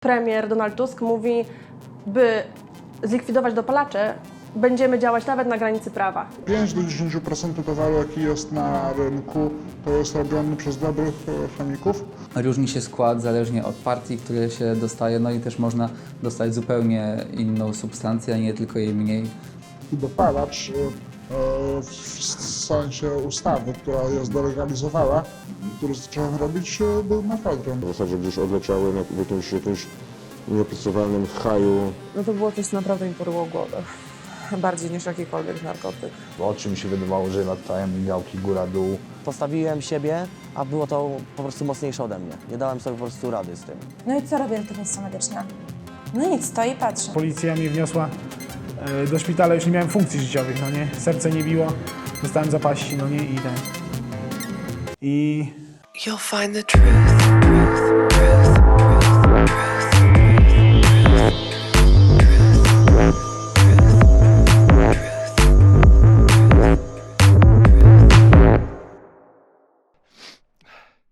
Premier Donald Tusk mówi, by zlikwidować dopalacze, będziemy działać nawet na granicy prawa. 5 do 10% towaru, jaki jest na rynku, to jest robiony przez dobrych chemików. Różni się skład zależnie od partii, które się dostaje, no i też można dostać zupełnie inną substancję, a nie tylko jej mniej. Dopalacz w sensie ustawy, która jest delegalizowała, który zacząłem robić, był mefedron. W zasadzie gdzieś odleciały w jakimś nieopisywalnym haju. No to było coś naprawdę mi poryło głowę. Bardziej niż jakikolwiek narkotyk. Oczy mi się wydawało, że latają migałki góra-dół. Postawiłem siebie, a było to po prostu mocniejsze ode mnie. Nie dałem sobie po prostu rady z tym. No i co robię ratownictwo medyczne? No nic, stoi i patrzy. Policja mnie wniosła do szpitala, już nie miałem funkcji życiowych, no nie? Serce nie biło, dostałem zapaści, no nie? I You'll find the truth.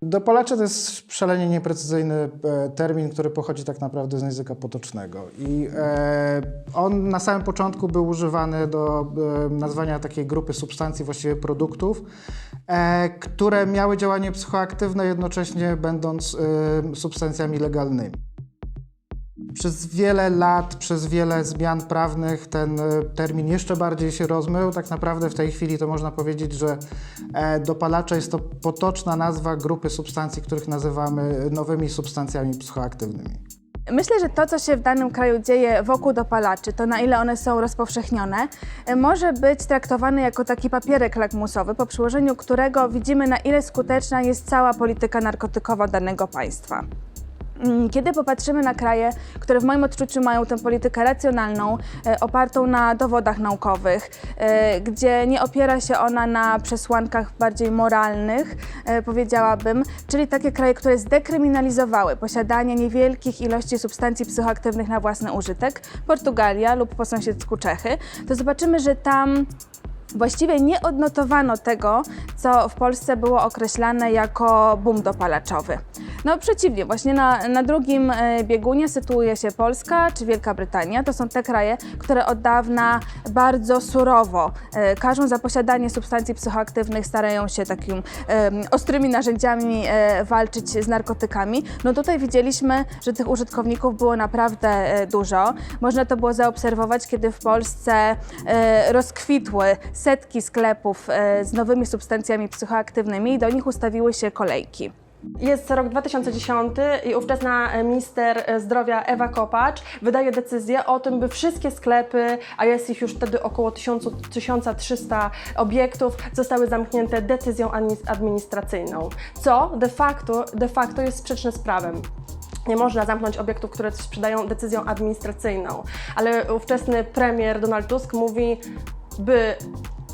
Dopalacze to jest szalenie nieprecyzyjny termin, który pochodzi tak naprawdę z języka potocznego. I on na samym początku był używany do nazwania takiej grupy substancji, właściwie produktów, które miały działanie psychoaktywne, jednocześnie będąc substancjami legalnymi. Przez wiele lat, przez wiele zmian prawnych ten termin jeszcze bardziej się rozmył. Tak naprawdę w tej chwili to można powiedzieć, że dopalacze jest to potoczna nazwa grupy substancji, których nazywamy nowymi substancjami psychoaktywnymi. Myślę, że to, co się w danym kraju dzieje wokół dopalaczy, to na ile one są rozpowszechnione, może być traktowane jako taki papierek lakmusowy, po przyłożeniu którego widzimy, na ile skuteczna jest cała polityka narkotykowa danego państwa. Kiedy popatrzymy na kraje, które w moim odczuciu mają tę politykę racjonalną, opartą na dowodach naukowych, gdzie nie opiera się ona na przesłankach bardziej moralnych, powiedziałabym, czyli takie kraje, które zdekryminalizowały posiadanie niewielkich ilości substancji psychoaktywnych na własny użytek, Portugalia lub po sąsiedzku Czechy, to zobaczymy, że tam właściwie nie odnotowano tego, co w Polsce było określane jako boom dopalaczowy. No przeciwnie, właśnie na drugim biegunie sytuuje się Polska czy Wielka Brytania. To są te kraje, które od dawna bardzo surowo karzą za posiadanie substancji psychoaktywnych, starają się takimi ostrymi narzędziami walczyć z narkotykami. No tutaj widzieliśmy, że tych użytkowników było naprawdę dużo. Można to było zaobserwować, kiedy w Polsce rozkwitły setki sklepów z nowymi substancjami psychoaktywnymi i do nich ustawiły się kolejki. Jest rok 2010 i ówczesna minister zdrowia Ewa Kopacz wydaje decyzję o tym, by wszystkie sklepy, a jest ich już wtedy około 1300 obiektów, zostały zamknięte decyzją administracyjną, co de facto jest sprzeczne z prawem. Nie można zamknąć obiektów, które sprzedają decyzją administracyjną, ale ówczesny premier Donald Tusk mówi, by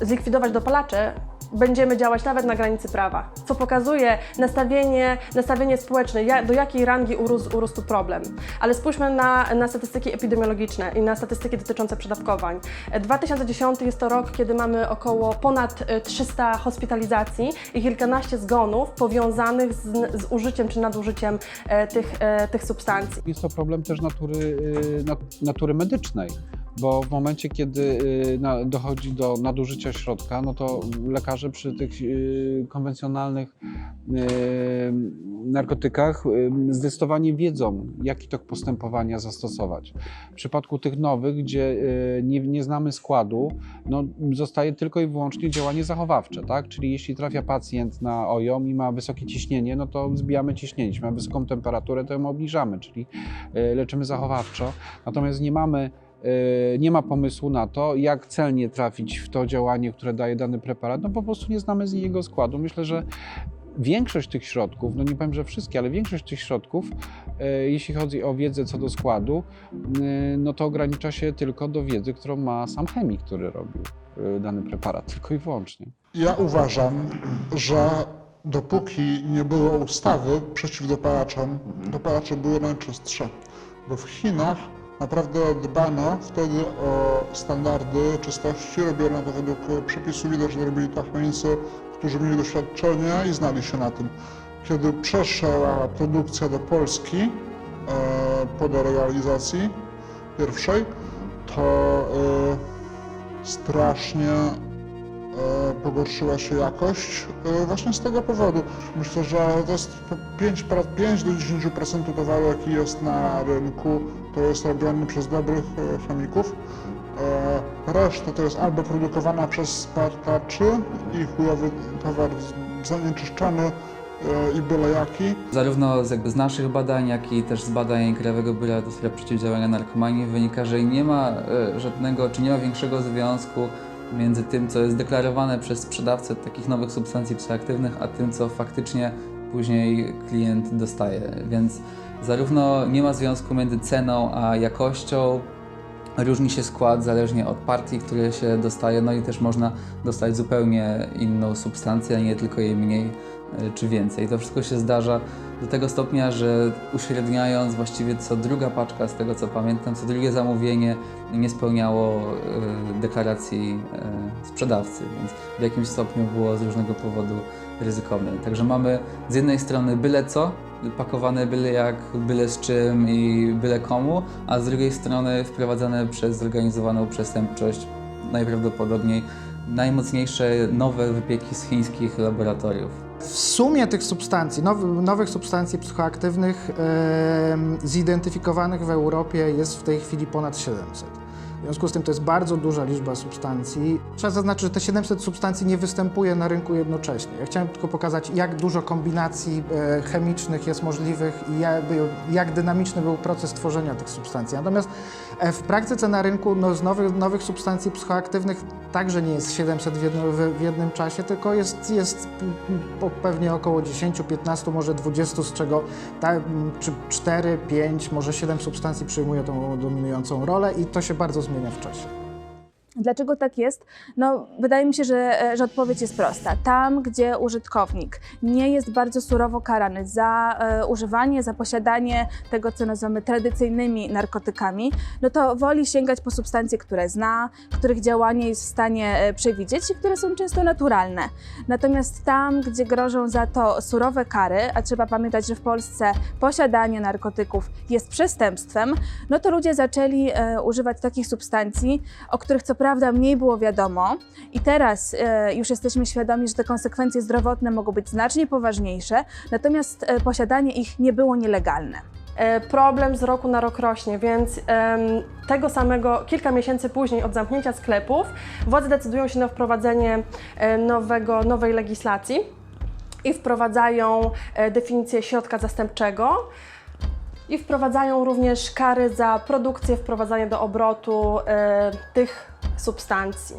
zlikwidować dopalacze, będziemy działać nawet na granicy prawa, co pokazuje nastawienie społeczne, do jakiej rangi urósł problem. Ale spójrzmy na statystyki epidemiologiczne i na statystyki dotyczące przedawkowań. 2010 jest to rok, kiedy mamy ponad 300 hospitalizacji i kilkanaście zgonów powiązanych z użyciem czy nadużyciem tych substancji. Jest to problem też natury medycznej. Bo w momencie, kiedy dochodzi do nadużycia środka, no to lekarze przy tych konwencjonalnych narkotykach zdecydowanie wiedzą, jaki tok postępowania zastosować. W przypadku tych nowych, gdzie nie znamy składu, no zostaje tylko i wyłącznie działanie zachowawcze, tak? Czyli jeśli trafia pacjent na OJOM i ma wysokie ciśnienie, no to zbijamy ciśnienie. Jeśli ma wysoką temperaturę, to ją obniżamy, czyli leczymy zachowawczo. Natomiast nie ma pomysłu na to, jak celnie trafić w to działanie, które daje dany preparat, no po prostu nie znamy jego składu. Myślę, że większość tych środków, no nie powiem, że wszystkie, ale większość tych środków, jeśli chodzi o wiedzę co do składu, no to ogranicza się tylko do wiedzy, którą ma sam chemik, który robił dany preparat, tylko i wyłącznie. Ja uważam, że dopóki nie było ustawy przeciw dopalaczom, dopalacze były najczystsze, bo w Chinach naprawdę dbano wtedy o standardy czystości, robiono to według przepisu, widać, że robili to chemicy, którzy mieli doświadczenie i znali się na tym. Kiedy przeszła produkcja do Polski, po delegalizacji pierwszej, to strasznie pogorszyła się jakość właśnie z tego powodu. Myślę, że to jest 5 do 10% towaru, jaki jest na rynku, to jest robiony przez dobrych chemików. Reszta to jest albo produkowana przez spartaczy i chujowy towar zanieczyszczony i byle jaki. Zarówno z naszych badań, jak i też z badań Krajowego Biura do Spraw Przeciwdziałania Narkomanii wynika, że nie ma żadnego, czy nie ma większego związku między tym, co jest deklarowane przez sprzedawcę takich nowych substancji psychoaktywnych, a tym, co faktycznie później klient dostaje. Więc zarówno nie ma związku między ceną a jakością, różni się skład zależnie od partii, które się dostaje, no i też można dostać zupełnie inną substancję, a nie tylko jej mniej czy więcej. To wszystko się zdarza do tego stopnia, że uśredniając właściwie co druga paczka, z tego co pamiętam, co drugie zamówienie nie spełniało deklaracji sprzedawcy, więc w jakimś stopniu było z różnego powodu ryzykowne. Także mamy z jednej strony byle co, pakowane byle jak, byle z czym i byle komu, a z drugiej strony wprowadzane przez zorganizowaną przestępczość najprawdopodobniej najmocniejsze nowe wypieki z chińskich laboratoriów. W sumie tych substancji, nowych substancji psychoaktywnych zidentyfikowanych w Europie jest w tej chwili ponad 700. W związku z tym to jest bardzo duża liczba substancji. Trzeba zaznaczyć, że te 700 substancji nie występuje na rynku jednocześnie. Ja chciałem tylko pokazać, jak dużo kombinacji chemicznych jest możliwych i jak dynamiczny był proces tworzenia tych substancji. Natomiast w praktyce na rynku z nowych substancji psychoaktywnych także nie jest 700 w jednym czasie, tylko jest pewnie około 10, 15, może 20, z czego 4, 5, może 7 substancji przyjmuje tą dominującą rolę i to się bardzo zmienia w czasie. Dlaczego tak jest? No, wydaje mi się, że odpowiedź jest prosta. Tam, gdzie użytkownik nie jest bardzo surowo karany za używanie, za posiadanie tego, co nazywamy tradycyjnymi narkotykami, no to woli sięgać po substancje, które zna, których działanie jest w stanie przewidzieć i które są często naturalne. Natomiast tam, gdzie grożą za to surowe kary, a trzeba pamiętać, że w Polsce posiadanie narkotyków jest przestępstwem, no to ludzie zaczęli używać takich substancji, o których co prawda mniej było wiadomo i teraz już jesteśmy świadomi, że te konsekwencje zdrowotne mogą być znacznie poważniejsze, natomiast posiadanie ich nie było nielegalne. Problem z roku na rok rośnie, więc tego samego kilka miesięcy później od zamknięcia sklepów władze decydują się na wprowadzenie nowej legislacji i wprowadzają definicję środka zastępczego. I wprowadzają również kary za produkcję, wprowadzanie do obrotu tych substancji.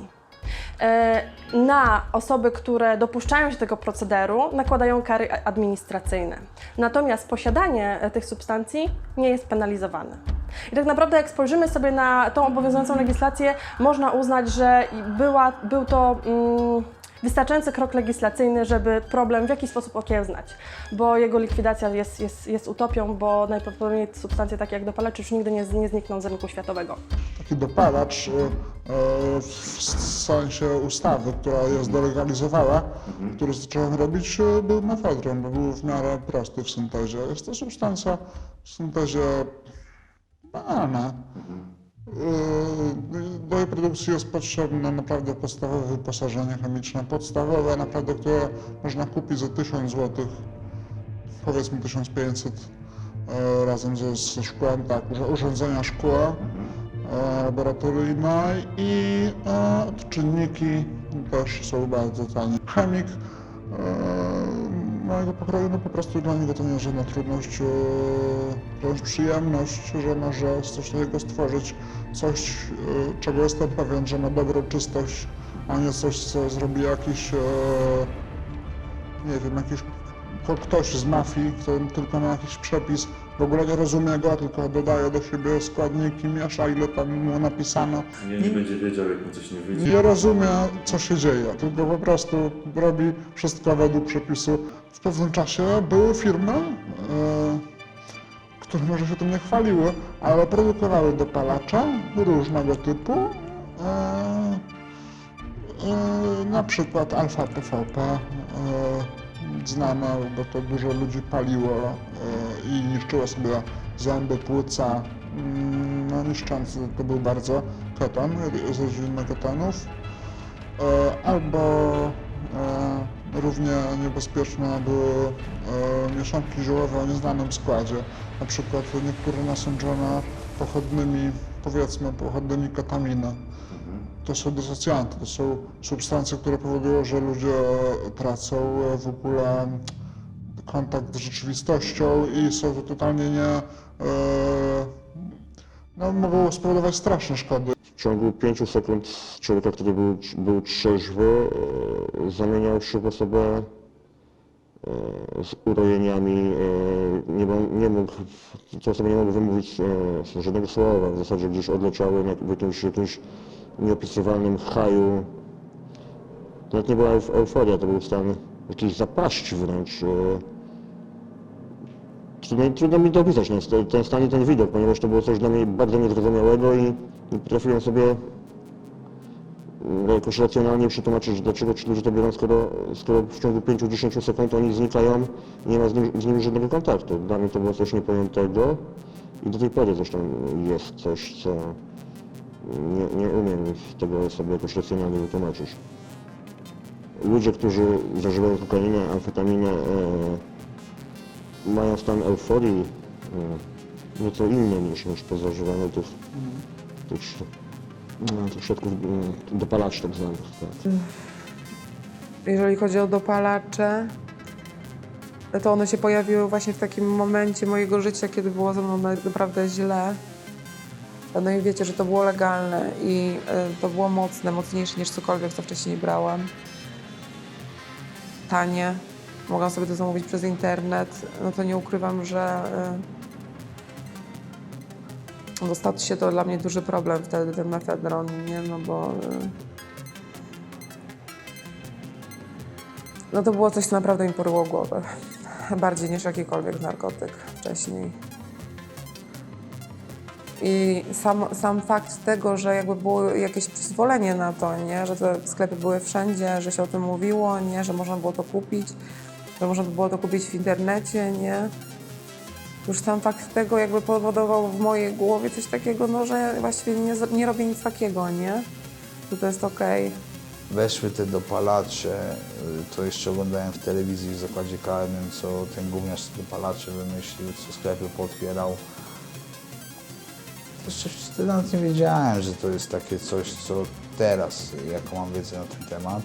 Na osoby, które dopuszczają się tego procederu, nakładają kary administracyjne. Natomiast posiadanie tych substancji nie jest penalizowane. I tak naprawdę jak spojrzymy sobie na tą obowiązującą legislację, można uznać, że był to wystarczający krok legislacyjny, żeby problem w jakiś sposób okiełznać, bo jego likwidacja jest utopią, bo najprawdopodobniej substancje takie jak dopalacze już nigdy nie znikną z rynku światowego. Taki dopalacz w sensie ustawy, która je zdelegalizowała, który zacząłem robić, był mefedron, bo był w miarę prosty w syntezie. Jest to substancja w syntezie banalna. Do jej produkcji jest potrzebne naprawdę podstawowe wyposażenie chemiczne, podstawowe naprawdę, które można kupić za 1000 zł, powiedzmy 1500 razem ze szkłem, tak, urządzenia szkła laboratoryjne i odczynniki też są bardzo tanie. Chemik mojego pokroju, no po prostu dla niego to nie jest żadna trudność, wręcz przyjemność, że może coś takiego stworzyć, coś, czego jestem pewien, że ma dobrą czystość, a nie coś, co zrobi jakiś, nie wiem, ktoś z mafii, kto tylko ma jakiś przepis, w ogóle nie rozumie go, tylko dodaje do siebie składniki, miesza, ile tam mu napisano. Nie będzie wiedział, jak mu coś nie wyjdzie. Nie rozumie, co się dzieje, tylko po prostu robi wszystko według przepisu. W pewnym czasie były firmy, które może się tym nie chwaliły, ale produkowały dopalacze różnego typu, na przykład Alfa PVP, znane, bo to dużo ludzi paliło i niszczyło sobie zęby, płuca, no niszczący to był bardzo ketan, z rodziny ketanów, albo równie niebezpieczne były mieszanki ziołowe o nieznanym składzie, na przykład niektóre nasączone pochodnymi ketaminy. To są dysocjanty, to są substancje, które powodują, że ludzie tracą w ogóle kontakt z rzeczywistością i są to totalnie mogą spowodować straszne szkody. W ciągu 5 sekund człowieka, który był trzeźwy, zamieniał się w osobę z urojeniami. Nie mógł wymówić żadnego słowa, w zasadzie gdzieś odleciały w jakimś nieopisywalnym haju. To nawet nie była euforia, to był stan jakiejś zapaści wręcz. Trudno mi to opisać, ten stan i ten widok, ponieważ to było coś dla mnie bardzo niezrozumiałego i potrafiłem sobie jakoś racjonalnie przetłumaczyć, dlaczego ci ludzie to biorą, skoro w ciągu 5-10 sekund oni znikają i nie ma z nimi żadnego kontaktu. Dla mnie to było coś niepojętego i do tej pory zresztą jest coś, co nie umiem tego sobie jakoś racjonalnie wytłumaczyć. Ludzie, którzy zażywają kokainę, amfetaminę, mają stan euforii nieco inny niż po zażywaniu tych środków dopalaczy tak zwanych. Tak. Jeżeli chodzi o dopalacze, to one się pojawiły właśnie w takim momencie mojego życia, kiedy było ze mną naprawdę źle. No i wiecie, że to było legalne i to było mocne, mocniejsze niż cokolwiek, co wcześniej brałam. Tanie. Mogłam sobie to zamówić przez internet. No to nie ukrywam, że stał się to dla mnie duży problem wtedy, ten mefedron, nie? No bo no to było coś, co naprawdę mi poryło głowę. Bardziej niż jakikolwiek narkotyk wcześniej. I sam fakt tego, że jakby było jakieś przyzwolenie na to, nie? Że te sklepy były wszędzie, że się o tym mówiło, nie? Że można było to kupić, że można było to kupić w internecie, nie? Już sam fakt tego jakby powodował w mojej głowie coś takiego, no, że właściwie nie robię nic takiego, nie? Że to jest okej. Weszły te dopalacze, to jeszcze oglądałem w telewizji w zakładzie karnym, co ten gówniarz z dopalaczy wymyślił, co sklepy pootwierał. Jeszcze wtedy nawet nie wiedziałem, że to jest takie coś, co teraz, jaką mam wiedzę na ten temat.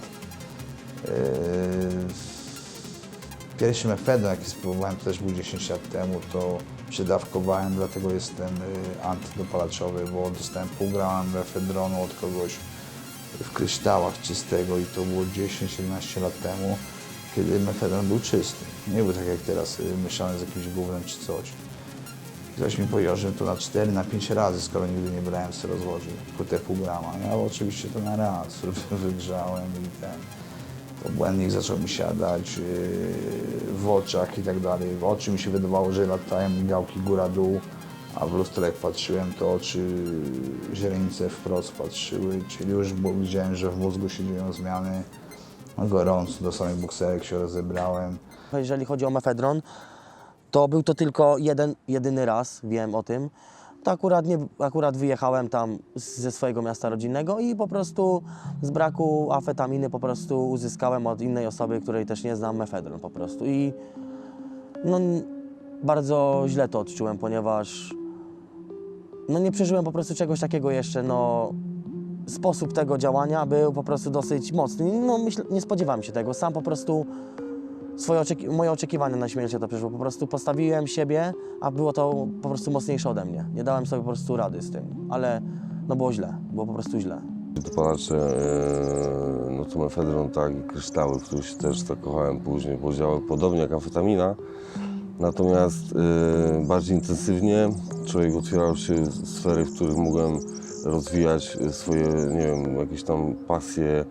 Pierwszy mefedron, jaki spróbowałem, to też był 10 lat temu, to przydawkowałem, dlatego jestem antydopalaczowy, bo dostałem pół grama mefedronu od kogoś w kryształach czystego i to było 10-11 lat temu, kiedy mefedron był czysty. Nie był tak jak teraz mieszany z jakimś gównem czy coś. Ktoś mi powiedział, że to na 4-5 razy, skoro nigdy nie brałem, co rozłożył, po te pół grama. Ja oczywiście to na raz wygrzałem i to błędnik zaczął mi siadać w oczach i tak dalej. W oczy mi się wydawało, że latają migałki góra-dół, a w lustro jak patrzyłem, to oczy źrenice wprost patrzyły, czyli już widziałem, że w mózgu się dzieją zmiany. Gorąco do samych bokserek się rozebrałem. Jeżeli chodzi o mefedron, to był to tylko jedyny raz, wiem o tym. To akurat wyjechałem tam ze swojego miasta rodzinnego i po prostu z braku amfetaminy po prostu uzyskałem od innej osoby, której też nie znam, mefedron po prostu. I no, bardzo źle to odczułem, ponieważ no, nie przeżyłem po prostu czegoś takiego jeszcze. No, sposób tego działania był po prostu dosyć mocny. No, nie spodziewałem się tego. Sam po prostu moje oczekiwania na śmierć to przeszło. Po prostu postawiłem siebie, a było to po prostu mocniejsze ode mnie. Nie dałem sobie po prostu rady z tym, ale no było źle, było po prostu źle. Dopalacze, no to mefedron, tak, i kryształy, w których się też zakochałem później, bo działały podobnie jak amfetamina, natomiast bardziej intensywnie. Człowiek otwierał się sfery, w których mogłem rozwijać swoje, nie wiem, jakieś tam pasje,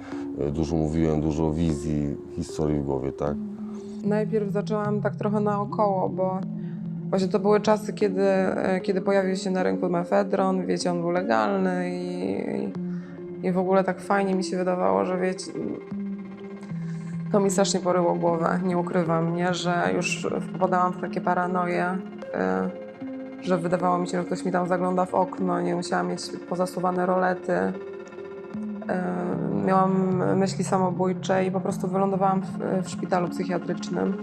dużo mówiłem, dużo wizji, historii w głowie, tak? Najpierw zaczęłam tak trochę naokoło, bo właśnie to były czasy, kiedy pojawił się na rynku mefedron, wiecie, on był legalny i w ogóle tak fajnie mi się wydawało, że wiecie, to mi strasznie poryło głowę, nie ukrywam, nie, że już popadałam w takie paranoje, że wydawało mi się, że ktoś mi tam zagląda w okno, nie musiałam mieć pozasuwane rolety. Miałam myśli samobójcze i po prostu wylądowałam w szpitalu psychiatrycznym.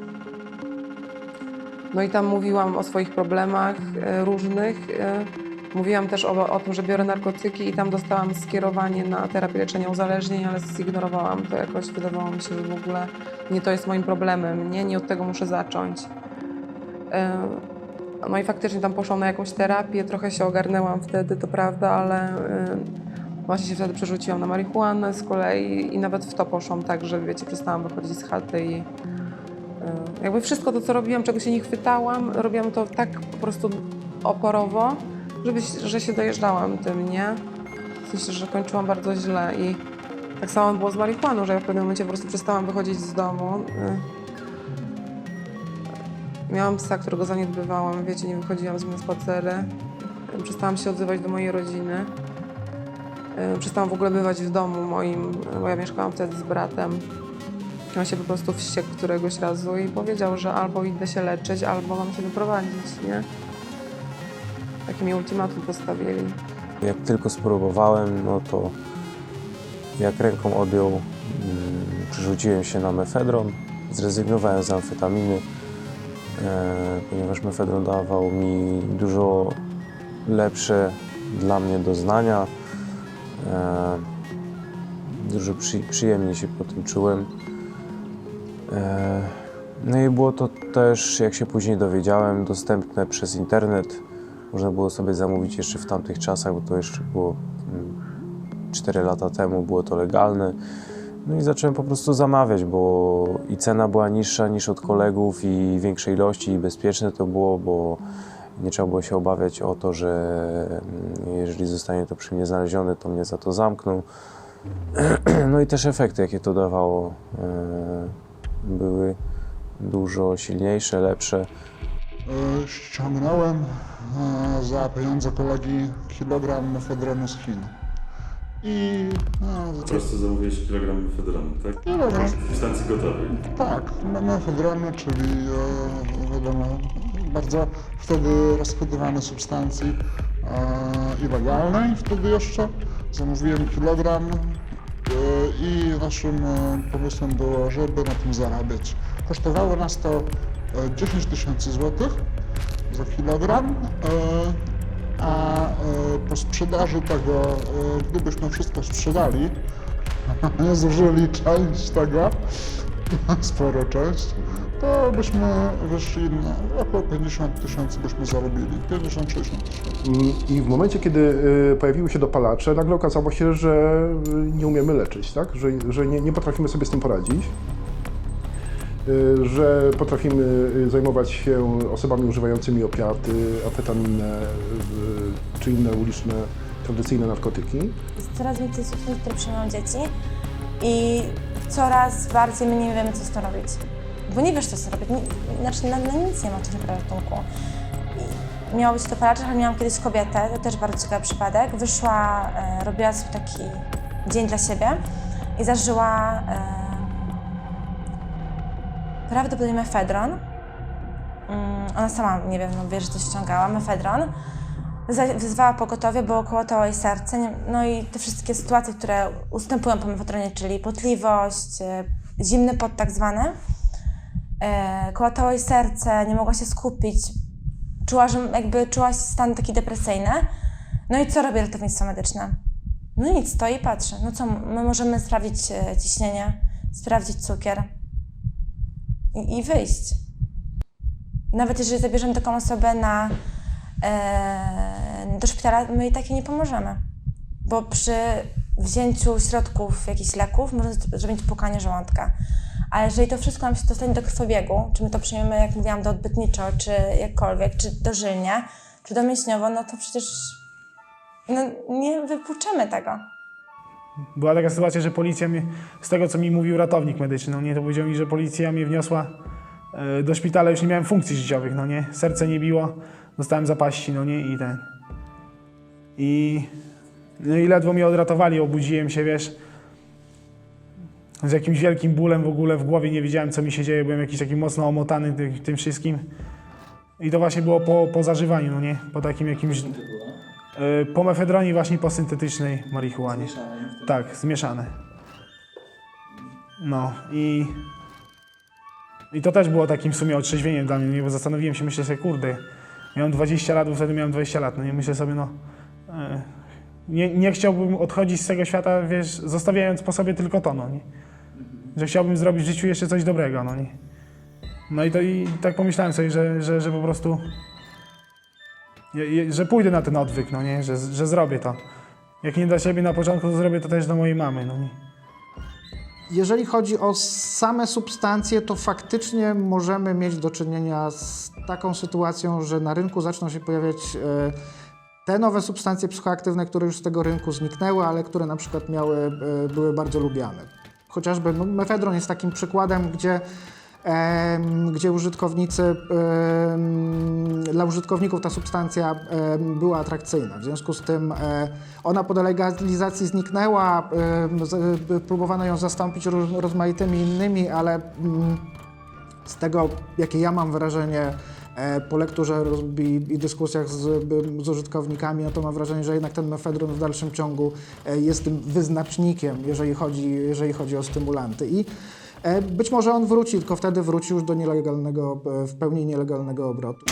No i tam mówiłam o swoich problemach różnych. Mówiłam też o tym, że biorę narkotyki i tam dostałam skierowanie na terapię leczenia uzależnień, ale zignorowałam to jakoś. Wydawało mi się, że w ogóle nie to jest moim problemem, nie od tego muszę zacząć. No i faktycznie tam poszłam na jakąś terapię, trochę się ogarnęłam wtedy, to prawda, ale właśnie się wtedy przerzuciłam na marihuanę z kolei i nawet w to poszłam tak, że wiecie, przestałam wychodzić z chaty i jakby wszystko to, co robiłam, czego się nie chwytałam, robiłam to tak po prostu oporowo, że się dojeżdżałam tym, nie? W sensie, że kończyłam bardzo źle i tak samo było z marihuaną, że ja w pewnym momencie po prostu przestałam wychodzić z domu. Miałam psa, którego zaniedbywałam, wiecie, nie wychodziłam z nim na spacery. Przestałam się odzywać do mojej rodziny. Przestałam w ogóle bywać w domu moim, bo ja mieszkałam wtedy z bratem. On się po prostu wściekł któregoś razu i powiedział, że albo idę się leczyć, albo mam się wyprowadzić, nie? Takie mi ultimatum postawili. Jak tylko spróbowałem, no to jak ręką odjął, przerzuciłem się na mefedron, zrezygnowałem z amfetaminy, ponieważ mefedron dawał mi dużo lepsze dla mnie doznania, dużo przyjemniej się po tym czułem. No i było to też, jak się później dowiedziałem, dostępne przez internet. Można było sobie zamówić jeszcze w tamtych czasach, bo to jeszcze było 4 lata temu, było to legalne. No i zacząłem po prostu zamawiać, bo i cena była niższa niż od kolegów i większej ilości i bezpieczne to było, bo nie trzeba było się obawiać o to, że jeżeli zostanie to przy mnie znalezione, to mnie za to zamkną. No i też efekty, jakie to dawało, były dużo silniejsze, lepsze. Ściągnąłem za pieniądze kolegi kilogram mefedronu z Chin. I po prostu zamówiłeś kilogram mefedronu, tak? Kilogram. Substancji gotowej. Tak, mefedronu, czyli wiadomo, bardzo wtedy rozchodywanej substancji i legalnej. Wtedy jeszcze zamówiłem kilogram i naszym pomysłem było, żeby na tym zarabiać. Kosztowało nas to 10 000 złotych za kilogram, a po sprzedaży tego, gdybyśmy wszystko sprzedali, zużyli część tego, sporo część, to byśmy wyszli na około 50 000 byśmy zarobili, 50-60 000. I w momencie, kiedy pojawiły się dopalacze, nagle okazało się, że nie umiemy leczyć, tak? Że nie potrafimy sobie z tym poradzić, że potrafimy zajmować się osobami używającymi opiaty, amfetaminę czy inne uliczne, tradycyjne narkotyki. Jest coraz więcej substancji, które przyjmują dzieci i coraz bardziej my nie wiemy, co z tym robić. Bo nie wiesz, co z tym robić. Znaczy, na nic nie ma w tym ratunku. Miało być dopalacze, ale miałam kiedyś kobietę, to też bardzo ciekawy przypadek. Wyszła, robiła sobie taki dzień dla siebie i zażyła prawdopodobnie mefedron. Ona sama, nie wiem, wie, że coś ściągała, mefedron. Wezwała pogotowie, bo kołatało jej serce. No i te wszystkie sytuacje, które ustępują po mefedronie, czyli potliwość, zimny pot tak zwany. Kołatało jej serce, nie mogła się skupić. Czuła stan taki depresyjny. No i co robi ratownictwo medyczne? No nic, stoi i patrzy. No co, my możemy sprawdzić ciśnienie, sprawdzić cukier i wyjść. Nawet jeżeli zabierzemy taką osobę do szpitala, my i tak jej nie pomożemy. Bo przy wzięciu środków, jakichś leków, można zrobić płukanie żołądka. A jeżeli to wszystko nam się dostanie do krwobiegu, czy my to przyjmiemy, jak mówiłam, doodbytniczo, czy jakkolwiek, czy dożylnie, czy domięśniowo, no to przecież nie wypłuczemy tego. Była taka sytuacja, że policja mnie, z tego co mi mówił ratownik medyczny, no nie, to powiedział mi, że policja mnie wniosła do szpitala, już nie miałem funkcji życiowych, no nie, serce nie biło, dostałem zapaści, no nie, no i ledwo mnie odratowali, obudziłem się, wiesz, z jakimś wielkim bólem w ogóle w głowie, nie wiedziałem, co mi się dzieje, byłem jakiś taki mocno omotany tym wszystkim. I to właśnie było po zażywaniu, no nie? Po takim jakimś... Po mefedronie właśnie po syntetycznej marihuanie. Tak, zmieszane. No i to też było takim w sumie otrzeźwieniem dla mnie, bo zastanowiłem się, myślę sobie, kurde, miałem 20 lat, bo wtedy miałem 20 lat, no nie, myślę sobie, no nie chciałbym odchodzić z tego świata, wiesz, zostawiając po sobie tylko to, no nie, że chciałbym zrobić w życiu jeszcze coś dobrego, no nie. No i tak pomyślałem sobie, że po prostu, że pójdę na ten odwyk, no nie, że zrobię to. Jak nie dla siebie na początku, to zrobię to też dla mojej mamy, no nie. Jeżeli chodzi o same substancje, to faktycznie możemy mieć do czynienia z taką sytuacją, że na rynku zaczną się pojawiać te nowe substancje psychoaktywne, które już z tego rynku zniknęły, ale które na przykład były bardzo lubiane. Chociażby mefedron jest takim przykładem, gdzie dla użytkowników ta substancja była atrakcyjna. W związku z tym ona po legalizacji zniknęła, próbowano ją zastąpić rozmaitymi innymi, ale z tego, jakie ja mam wrażenie po lekturze i dyskusjach z użytkownikami, no to mam wrażenie, że jednak ten mefedron w dalszym ciągu jest tym wyznacznikiem, jeżeli chodzi o stymulanty. I być może on wróci, tylko wtedy wróci już do w pełni nielegalnego obrotu.